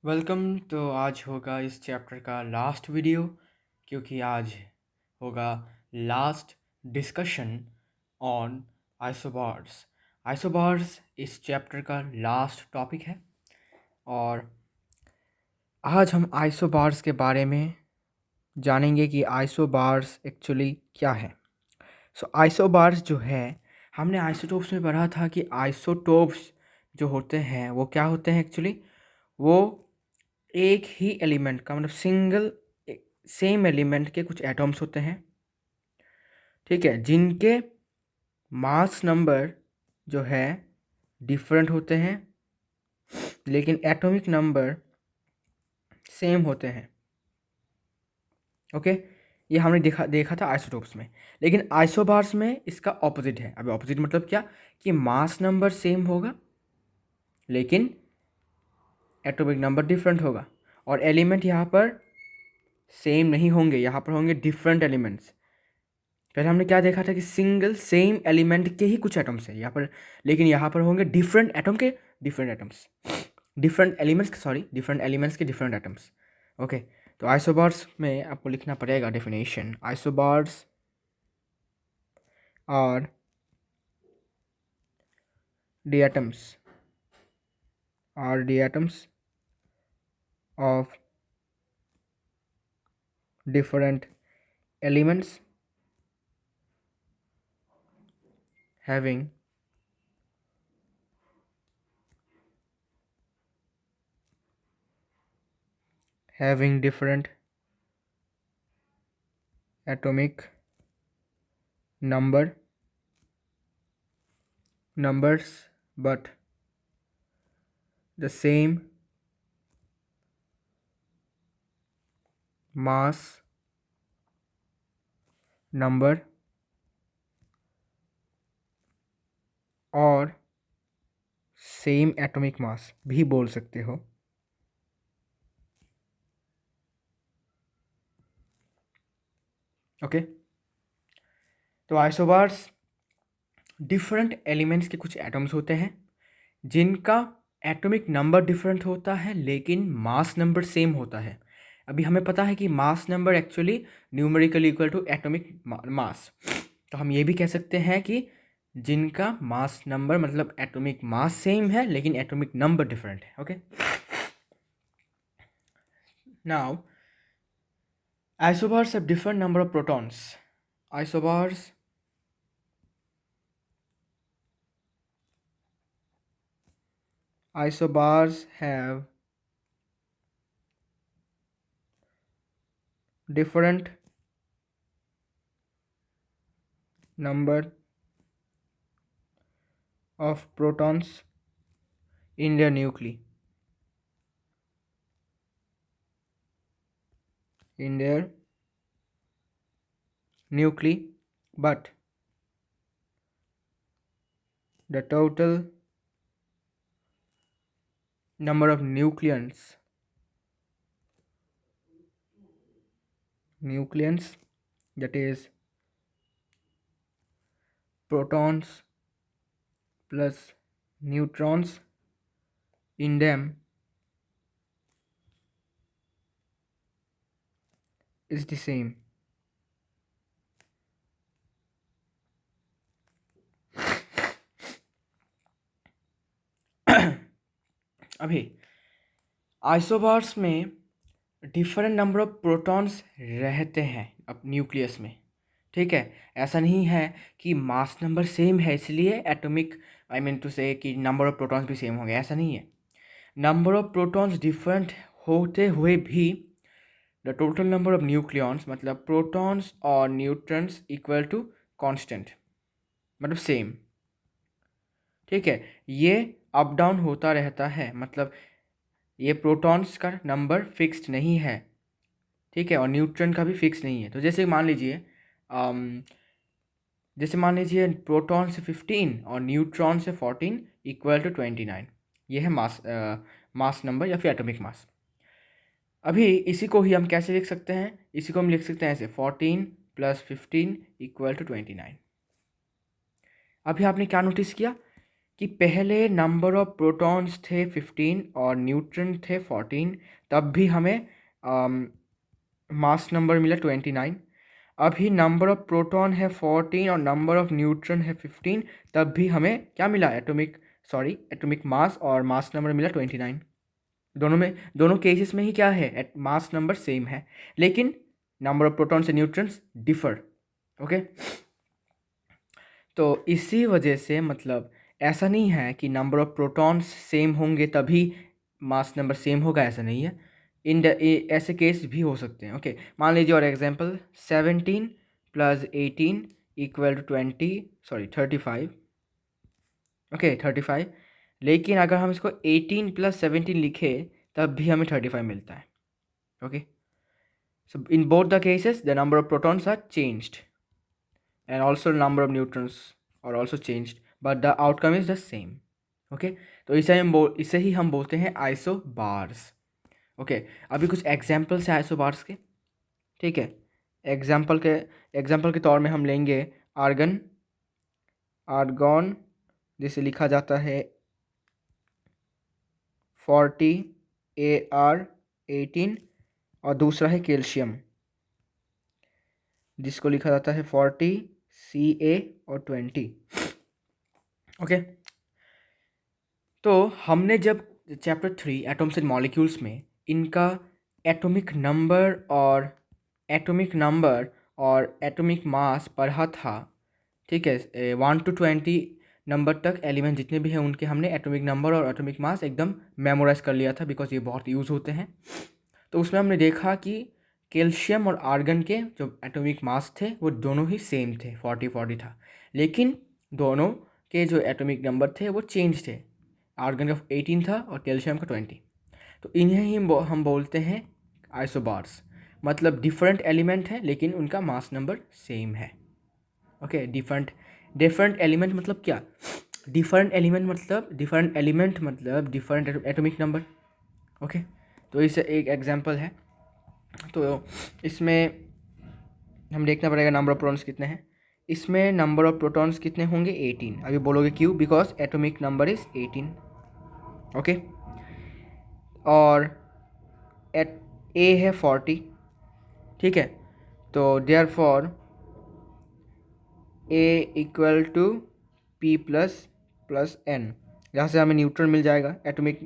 Welcome. तो आज होगा इस चैप्टर का लास्ट वीडियो, क्योंकि आज होगा last discussion on isobars. Isobars इस चैप्टर का लास्ट टॉपिक है और आज हम आइसोबार्स के बारे में जानेंगे कि आइसोबार्स एक्चुअली क्या है। आइसोबार्स जो है, हमने आइसोटोप्स में पढ़ा था कि आइसोटोप्स जो होते हैं वो क्या होते हैं एक्चुअली। वो एक ही एलिमेंट का मतलब सिंगल सेम एलिमेंट के कुछ एटम्स होते हैं, ठीक है, जिनके मास नंबर जो है डिफरेंट होते हैं लेकिन एटॉमिक नंबर सेम होते हैं। ओके, ये हमने देखा था आइसोटोप्स में। लेकिन आइसोबार्स में इसका ऑपोजिट है। अभी ऑपोजिट मतलब क्या, कि मास नंबर सेम होगा लेकिन एटॉमिक नंबर डिफरेंट होगा, और एलिमेंट यहाँ पर सेम नहीं होंगे, यहाँ पर होंगे डिफरेंट एलिमेंट्स। पहले हमने क्या देखा था कि सिंगल सेम एलिमेंट के ही कुछ एटम्स है यहाँ पर, लेकिन यहाँ पर होंगे डिफरेंट एटम के डिफरेंट एटम्स, डिफरेंट एलिमेंट्स के डिफरेंट एटम्स। ओके, तो आइसोबार्स में आपको लिखना पड़ेगा definition. Isobars are the atoms of different elements having different atomic numbers but the same mass number और सेम एटॉमिक मास भी बोल सकते हो। ओके, तो आइसोबार्स डिफरेंट एलिमेंट्स के कुछ एटम्स होते हैं जिनका एटॉमिक नंबर डिफरेंट होता है लेकिन मास नंबर सेम होता है। अभी हमें पता है कि mass number actually numerically equal to atomic mass, तो हम ये भी कह सकते हैं कि जिनका मास नंबर मतलब एटॉमिक मास सेम है लेकिन एटॉमिक नंबर डिफरेंट है। Okay, now isobars have different number of protons. Isobars have different number of protons in their nuclei. But the total number of nucleons that is protons plus neutrons in them is the same. अभी isobars में different number of protons रहते हैं अब nucleus में, ठीक है। ऐसा नहीं है कि मास नंबर सेम है इसलिए एटॉमिक आई मीन टू से कि नंबर ऑफ प्रोटॉन्स भी सेम होंगे, ऐसा नहीं है। नंबर ऑफ प्रोटॉन्स डिफरेंट होते हुए भी the total number of nucleons मतलब प्रोटॉन्स और न्यूट्रॉन्स इक्वल टू कांस्टेंट मतलब सेम, ठीक है। ये अप डाउन होता रहता है, मतलब ये प्रोटॉन्स का नंबर फिक्स्ड नहीं है, ठीक है, और न्यूट्रॉन का भी फिक्स नहीं है। तो जैसे मान लीजिए प्रोटॉन से 15 और न्यूट्रॉन से 14 इक्वल टू 29, ये है मास नंबर या फिर एटॉमिक मास। अभी इसी को ही हम कैसे लिख सकते हैं, इसी को हम लिख सकते हैं ऐसे 14 + 15 इक्वल टू 29। अभी आपने क्या नोटिस किया कि पहले नंबर ऑफ प्रोटॉन्स थे 15 और न्यूट्रॉन थे 14, तब भी हमें मास नंबर मिला 29। अभी नंबर ऑफ प्रोटॉन है 14 और नंबर ऑफ न्यूट्रॉन है 15, तब भी हमें क्या मिला, एटॉमिक मास और मास नंबर मिला 29। दोनों केसेस में ही क्या है, मास नंबर सेम है, लेकिन नंबर ऑफ प्रोटॉन्स से न्यूट्रॉन्स डिफर। ओके, तो इसी वजह से मतलब ऐसा नहीं है कि नंबर ऑफ प्रोटॉन्स सेम होंगे तभी मास नंबर सेम होगा, ऐसा नहीं है। ऐसे केस भी हो सकते हैं। ओके, मान लीजिए और एग्जांपल 17 + 18 = 35। ओके 35, लेकिन अगर हम इसको 18 + 17 लिखें तब भी हमें 35 मिलता है। Okay, so in both the cases the number of protons are changed and also number of neutrons are also changed, but the outcome is the same. Okay, तो इसे ही हम बोलते हैं आइसोबार्स। ओके, अभी कुछ एग्जाम्पल्स हैं आइसोबार्स के। ठीक है, एग्जाम्पल के तौर में हम लेंगे आर्गन, जिसे लिखा जाता है 40 Ar18, और दूसरा है कैल्शियम, जिसको लिखा जाता है 40 Ca और 20। ओके, तो हमने जब चैप्टर 3 एटम्स एंड मॉलिक्यूल्स में इनका एटॉमिक नंबर और एटॉमिक मास पढ़ा था, ठीक है, 1 to 20 नंबर तक एलिमेंट जितने भी हैं उनके हमने एटॉमिक नंबर और एटॉमिक मास एकदम मेमोराइज कर लिया था, बिकॉज ये बहुत यूज़ होते हैं। तो उसमें हमने देखा कि कैल्शियम और आर्गन के जो एटॉमिक मास थे वो दोनों ही सेम थे, 40 था, लेकिन दोनों के जो एटॉमिक नंबर थे वो चेंज थे। आर्गन का 18 था और कैल्शियम का 20। तो इन्हें ही हम बोलते हैं आइसोबार्स, मतलब डिफरेंट एलिमेंट है लेकिन उनका मास नंबर सेम है। ओके, डिफरेंट एलिमेंट मतलब क्या, डिफरेंट एलिमेंट मतलब डिफरेंट एटॉमिक नंबर। ओके, तो इसे एक एग्जांपल है। तो इसमें हम देखना पड़ेगा नंबर ऑफ प्रोटॉन्स कितने हैं। इसमें नंबर ऑफ प्रोटॉन्स कितने होंगे, 18। अभी बोलोगे क्यों, because atomic number is 18। Okay, और ए है 40। ठीक है, तो देयर फॉर ए = P ++ n, यहाँ से हमें न्यूट्रॉन मिल जाएगा। एटॉमिक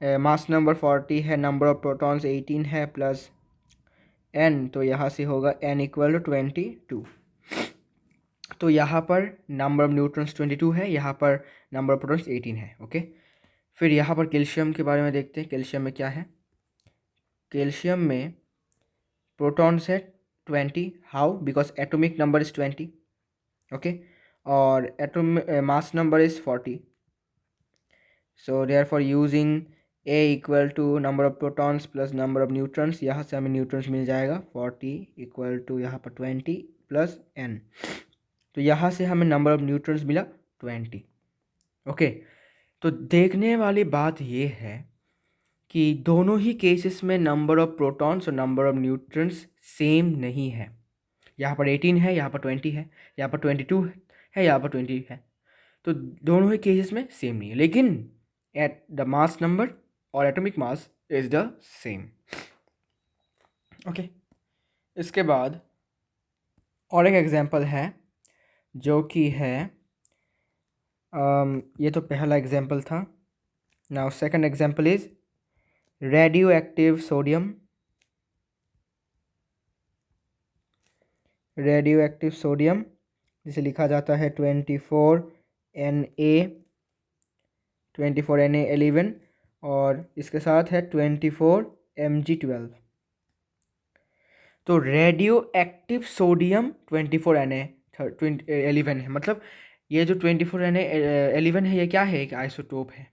मास नंबर 40 है, नंबर ऑफ प्रोटॉन्स 18 है, प्लस n, तो यहाँ से होगा n = 22। तो यहाँ पर नंबर ऑफ न्यूट्रॉन्स 22 है, यहाँ पर नंबर ऑफ प्रोटॉन्स 18 है। ओके, फिर यहाँ पर कैल्शियम के बारे में देखते हैं। कैल्शियम में क्या है, कैल्शियम में प्रोटॉन्स है 20। How, because atomic number is 20। Okay, और mass number is 40। So therefore using A = number of protons plus number of neutrons, यहाँ से हमें न्यूट्रॉन्स मिल जाएगा 40 = यहाँ पर 20 + n, तो यहाँ से हमें नंबर ऑफ न्यूट्रॉन्स मिला 20। ओके, तो देखने वाली बात ये है कि दोनों ही केसेस में नंबर ऑफ प्रोटॉन्स और नंबर ऑफ न्यूट्रॉन्स सेम नहीं है। यहाँ पर 18 है, यहाँ पर 20 है, यहाँ पर 22 है, यहाँ पर 20 है, तो दोनों ही केसेस में सेम नहीं है, लेकिन एट द मास नंबर और atomic mass is the same. Okay, इसके बाद और एक एग्जांपल है जो कि है ये तो पहला एग्जांपल था। Now second example is radio active sodium. Radio active sodium जिसे लिखा जाता है 24Na11, और इसके साथ है 24Mg12। तो रेडियो एक्टिव सोडियम 24Na11 है, मतलब ये जो 24Na11 है ये क्या है, एक आइसोटोप है।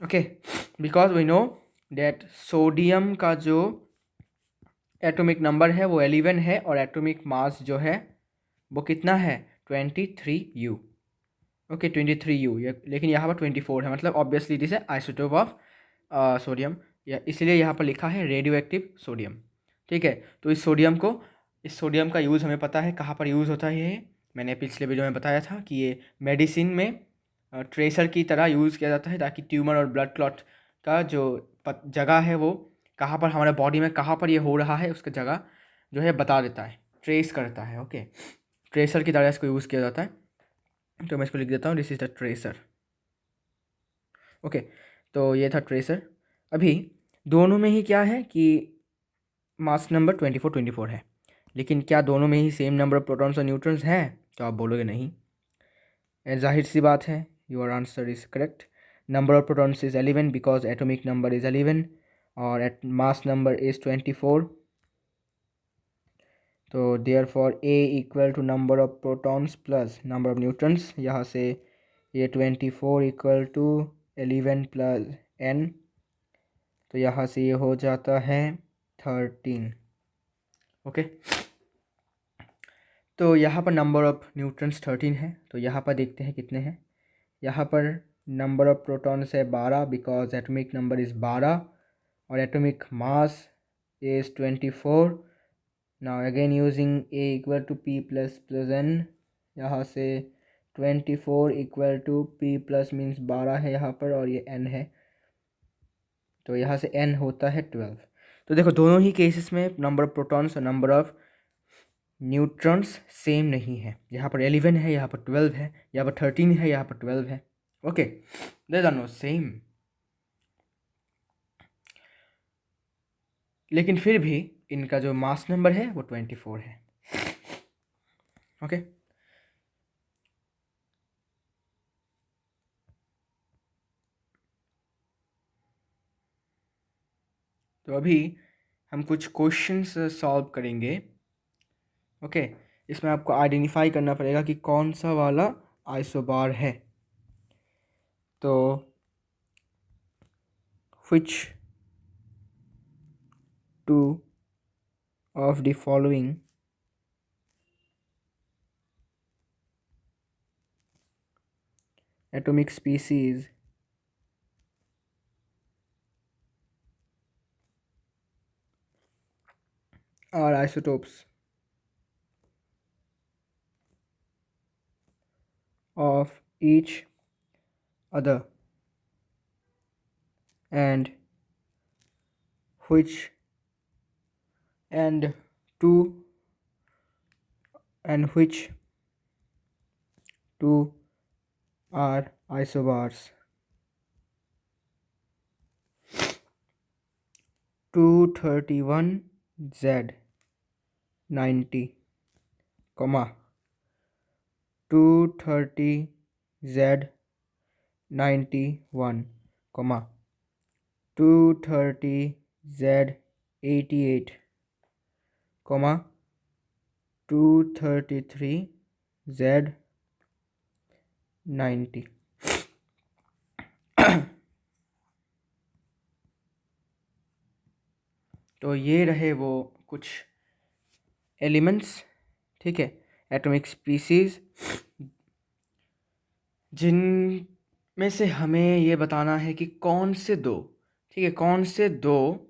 Okay, because we know that sodium का जो एटॉमिक नंबर है वो 11 है और एटॉमिक मास जो है वो कितना है, 23U। ओके, 23U, लेकिन यहाँ पर 24 है, मतलब ऑब्वियसली दिस है आइसोटोप ऑफ सोडियम, इसलिए यहाँ पर लिखा है रेडियो एक्टिव सोडियम। ठीक है, तो इस सोडियम का यूज़ हमें पता है, कहाँ पर यूज़ होता है ये, मैंने पिछले वीडियो में बताया था कि ये मेडिसिन में ट्रेसर की तरह यूज़ किया जाता है, ताकि ट्यूमर और ब्लड क्लॉट का जो जगह है वो कहाँ पर हमारे बॉडी में कहाँ पर ये हो रहा है उसका जगह जो है बता देता है, ट्रेस करता है। ओके, ट्रेसर की तरह इसको यूज़ किया जाता है। तो मैं इसको लिख देता हूँ, this is the tracer. Okay, तो ये था ट्रेसर। अभी दोनों में ही क्या है कि मास नंबर 24 है, लेकिन क्या दोनों में ही सेम नंबर ऑफ प्रोटॉन्स और न्यूट्रॉन्स हैं? तो आप बोलोगे नहीं। जाहिर सी बात है, your answer is correct. Number of protons is 11 because atomic number is 11 और एट मास नंबर इज़ 24। तो therefore A equal to number of protons plus number of neutrons, यहाँ से ये 24 इक्वल टू 11 प्लस n, तो यहाँ से ये हो जाता है 13। ओके, तो यहाँ पर नंबर ऑफ न्यूट्रॉन्स 13 है। तो यहाँ पर देखते हैं कितने हैं। यहाँ पर नंबर ऑफ प्रोटॉन्स है 12 बिकॉज एटॉमिक नंबर इज़ 12 और atomic mass is 24। Now again using A equal to P plus plus N, यहाँ से 24 equal to P plus means 12 है यहाँ पर और ये n है, तो यहाँ से n होता है 12। तो देखो दोनों ही केसेस में नंबर ऑफ प्रोटॉन्स और नंबर ऑफ न्यूट्रॉन्स सेम नहीं है। यहाँ पर 11 है, यहाँ पर 12 है, यहाँ पर 13 है, यहाँ पर 12 है। Okay, they are no same, लेकिन फिर भी इनका जो मास नंबर है वो 24 है। ओके, तो अभी हम कुछ क्वेश्चंस सॉल्व करेंगे। ओके, इसमें आपको आइडेंटिफाई करना पड़ेगा कि कौन सा वाला आइसोबार है। तो which two of the following atomic species are isotopes of each other, and which and two and which two are isobars? 231Z90, 230Z91, 230Z88, 233Z90। तो ये रहे वो कुछ एलिमेंट्स, ठीक है, एटॉमिक स्पीसीज, जिन में से हमें ये बताना है कि कौन से दो, ठीक है, कौन से दो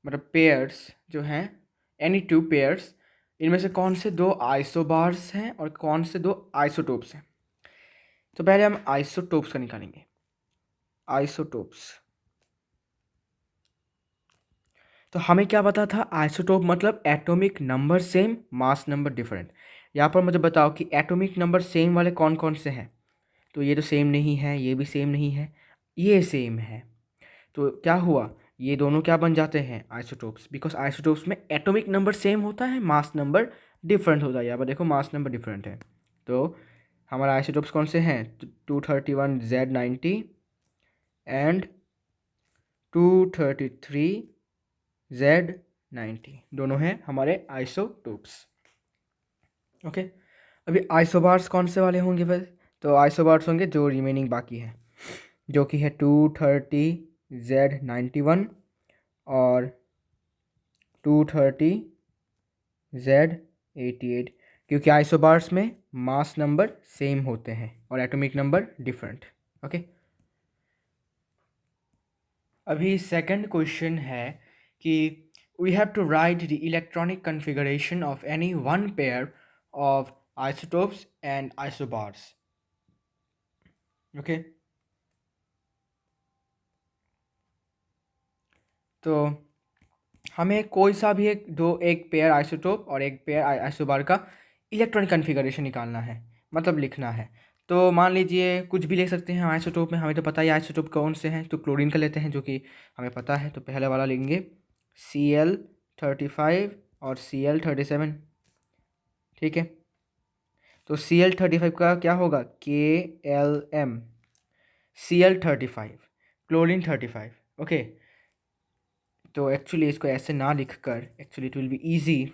मतलब पेयर्स जो हैं, एनी टू पेयर्स, इनमें से कौन से दो आइसोबार्स हैं और कौन से दो आइसोटोप्स हैं। तो पहले हम आइसोटोप्स का निकालेंगे। आइसोटोप्स, तो हमें क्या पता था, आइसोटोप मतलब atomic number same mass number different. यहाँ पर मुझे बताओ कि एटॉमिक नंबर सेम वाले कौन कौन से हैं। तो ये तो सेम नहीं है, ये भी सेम नहीं है, ये सेम है। तो क्या हुआ, ये दोनों क्या बन जाते हैं, आइसोटोप्स, बिकॉज आइसोटोप्स में एटॉमिक नंबर सेम होता है, मास नंबर डिफरेंट होता है। यहाँ पर देखो मास नंबर डिफरेंट है, तो हमारा आइसोटोप्स कौन से हैं, 231Z90 एंड 233Z90, दोनों हैं हमारे आइसोटोप्स। ओके, अभी आइसोबार्स कौन से वाले होंगे फिर? तो आइसोबार्स होंगे जो रिमेनिंग बाकी हैं, जो कि है 230Z91 और 230Z88, क्योंकि आइसोबार्स में मास नंबर सेम होते हैं और एटॉमिक नंबर डिफरेंट। ओके, अभी सेकंड क्वेश्चन है कि we have to write the electronic configuration of any one pair of isotopes and isobars. Okay, तो हमें कोई सा भी एक पेयर आइसोटोप और एक पेयर आइसोबार का इलेक्ट्रॉनिक कन्फिगरेशन निकालना है, मतलब लिखना है। तो मान लीजिए कुछ भी ले सकते हैं आइसोटोप में, हमें तो पता ही आइसोटोप कौन से हैं, तो क्लोरीन का लेते हैं जो कि हमें पता है। तो पहले वाला लेंगे Cl35 और Cl37, ठीक है। तो Cl35 का क्या होगा, KLM Cl35 क्लोरीन 35, ओके। तो एक्चुअली इसको ऐसे ना लिखकर actually it will be easy,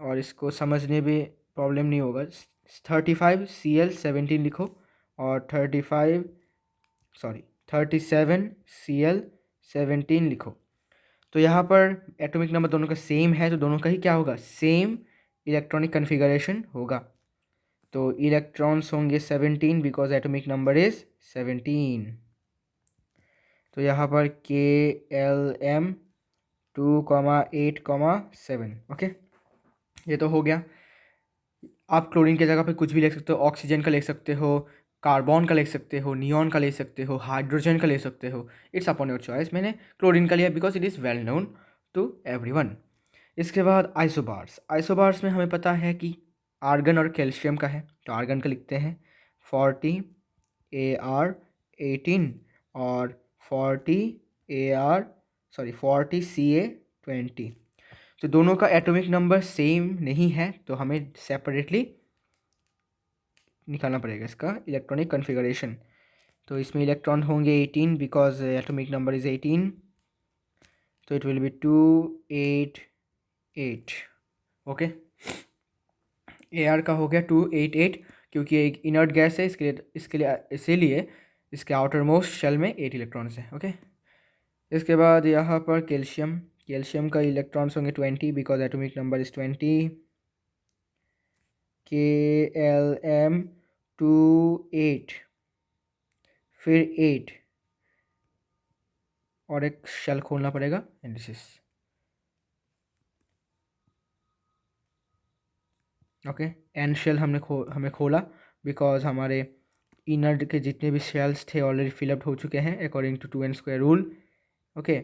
और इसको समझने में प्रॉब्लम नहीं होगा। 35 Cl17 लिखो और 37 Cl17 लिखो। तो यहाँ पर एटॉमिक नंबर दोनों का सेम है, तो दोनों का ही क्या होगा, सेम इलेक्ट्रॉनिक कन्फिगरेशन होगा। तो इलेक्ट्रॉन्स होंगे 17 बिकॉज एटॉमिक नंबर इज 17। तो यहाँ पर KLM 2,8,7, ओके। ये तो हो गया। आप क्लोरीन की जगह पे कुछ भी लिख सकते हो, ऑक्सीजन का लिख सकते हो, कार्बन का लिख सकते हो, नियॉन का ले सकते हो, हाइड्रोजन का ले सकते हो, इट्स अपॉन योर चॉइस। मैंने क्लोरीन का लिया because it is well known to everyone. इसके बाद आइसोबार्स। आइसोबार्स में हमें पता है कि आर्गन और कैल्शियम का है, तो आर्गन का लिखते हैं 40 AR18 और 40 CA20। तो दोनों का एटॉमिक नंबर सेम नहीं है, तो हमें सेपरेटली निकालना पड़ेगा इसका इलेक्ट्रॉनिक कन्फिगरेशन। तो इसमें इलेक्ट्रॉन होंगे 18 बिकॉज एटॉमिक नंबर इज़ 18, तो it will be 288, okay. AR का हो गया 288 क्योंकि एक इनर्ट गैस है, इसीलिए इसके आउटर मोस्ट शेल में 8 इलेक्ट्रॉन्स हैं, ओके। इसके बाद यहाँ पर कैल्शियम का इलेक्ट्रॉन्स होंगे 20 because atomic number is 20। KLM 28 फिर 8 और एक शेल खोलना पड़ेगा, एंडिसिस, ओके। एन शेल हमें खोला बिकॉज हमारे इनर के जितने भी शेल्स थे ऑलरेडी फिलअप हो चुके हैं according to 2n² rule, okay.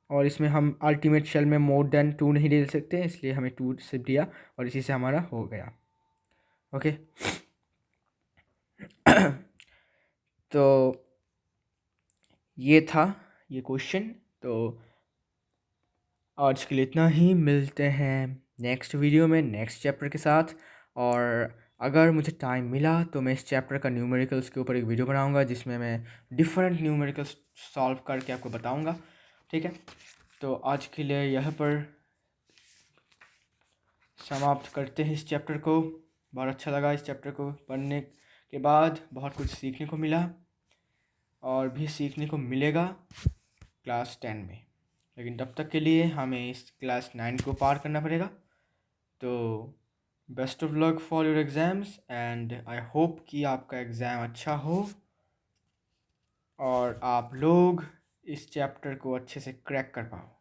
और इसमें हम अल्टीमेट शेल में मोर देन 2 नहीं ले सकते, इसलिए हमें 2 से दिया और इसी से हमारा हो गया, ओके। तो ये था ये क्वेश्चन। तो आज के लिए इतना ही, मिलते हैं नेक्स्ट वीडियो में नेक्स्ट चैप्टर के साथ। और अगर मुझे टाइम मिला तो मैं इस चैप्टर का न्यूमेरिकल्स के ऊपर एक वीडियो बनाऊंगा जिसमें मैं डिफरेंट न्यूमेरिकल्स सॉल्व करके आपको बताऊंगा, ठीक है। तो आज के लिए यहाँ पर समाप्त करते हैं इस चैप्टर को। बहुत अच्छा लगा इस चैप्टर को पढ़ने के बाद, बहुत कुछ सीखने को मिला और भी सीखने को मिलेगा क्लास 10 में, लेकिन तब तक के लिए हमें इस क्लास 9 को पार करना पड़ेगा। तो best of luck for your exams and I hope कि आपका एग्ज़ाम अच्छा हो और आप लोग इस चैप्टर को अच्छे से क्रैक कर पाओ।